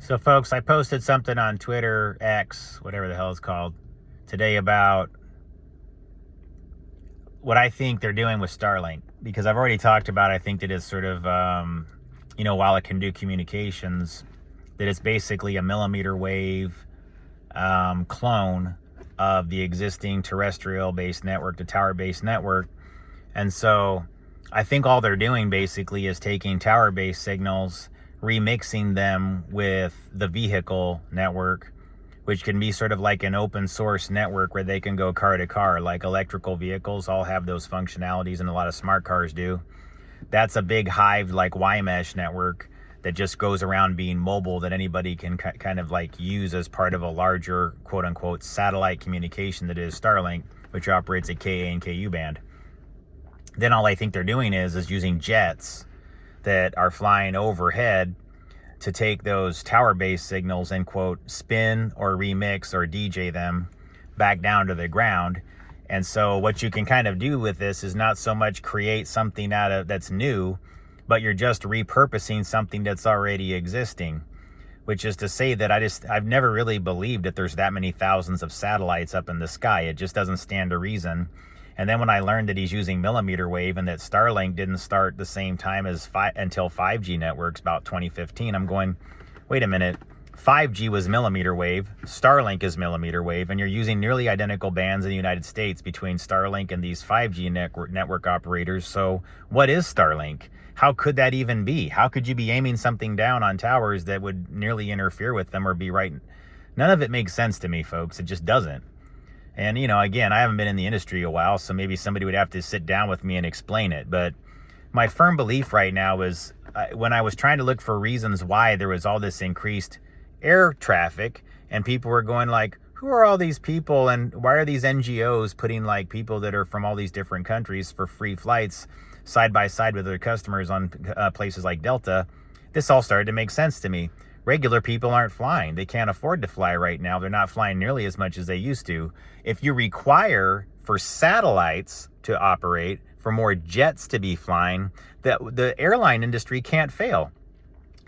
So folks, I posted something on Twitter, X, whatever the hell it's called, today about what I think they're doing with Starlink. Because I've already talked about, I think that it's sort of, while it can do communications, that it's basically a millimeter wave clone of the existing terrestrial-based network, the tower-based network. And so I think all they're doing basically is taking tower-based signals, remixing them with the vehicle network, which can be sort of like an open source network where they can go car to car. Like electrical vehicles all have those functionalities, and a lot of smart cars do. That's a big hive like Y-mesh network that just goes around being mobile, that anybody can kind of like use as part of a larger quote unquote satellite communication that is Starlink, which operates at Ka and Ku band. Then all I think they're doing is using jets that are flying overhead to take those tower-based signals and quote spin or remix or DJ them back down to the ground. And so what you can kind of do with this is not so much create something out of that's new, but you're just repurposing something that's already existing, which is to say that I've never really believed that there's that many thousands of satellites up in the sky. It just doesn't stand to reason. And then when I learned that he's using millimeter wave and that Starlink didn't start the same time as until 5G networks, about 2015, I'm going, wait a minute, 5G was millimeter wave, Starlink is millimeter wave, and you're using nearly identical bands in the United States between Starlink and these 5G network operators. So what is Starlink? How could that even be? How could you be aiming something down on towers that would nearly interfere with them or be right? None of it makes sense to me, folks. It just doesn't. And, again, I haven't been in the industry a while, so maybe somebody would have to sit down with me and explain it. But my firm belief right now is when I was trying to look for reasons why there was all this increased air traffic and people were going like, who are all these people and why are these NGOs putting like people that are from all these different countries for free flights side by side with their customers on places like Delta? This all started to make sense to me. Regular people aren't flying. They can't afford to fly right now. They're not flying nearly as much as they used to. If you require for satellites to operate, for more jets to be flying, the airline industry can't fail.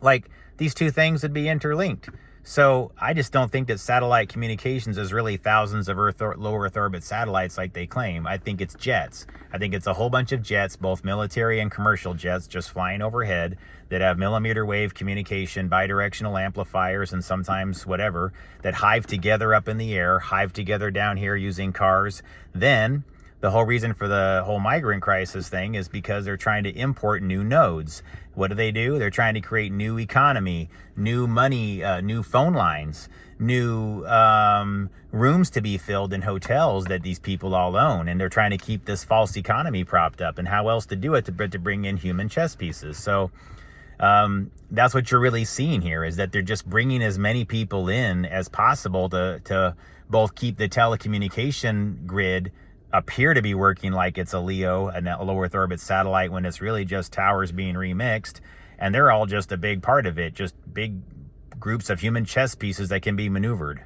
Like, these two things would be interlinked. So I just don't think that satellite communications is really thousands of low Earth orbit satellites like they claim. I think it's jets. I think it's a whole bunch of jets, both military and commercial jets, just flying overhead that have millimeter wave communication, bidirectional amplifiers, and sometimes whatever, that hive together up in the air, hive together down here using cars. Then the whole reason for the whole migrant crisis thing is because they're trying to import new nodes. What do? They're trying to create new economy, new money, new phone lines, new rooms to be filled in hotels that these people all own. And they're trying to keep this false economy propped up. And how else to do it but to bring in human chess pieces? So that's what you're really seeing here, is that they're just bringing as many people in as possible to both keep the telecommunication grid appear to be working like it's a LEO, a low Earth orbit satellite, when it's really just towers being remixed. And they're all just a big part of it, just big groups of human chess pieces that can be maneuvered.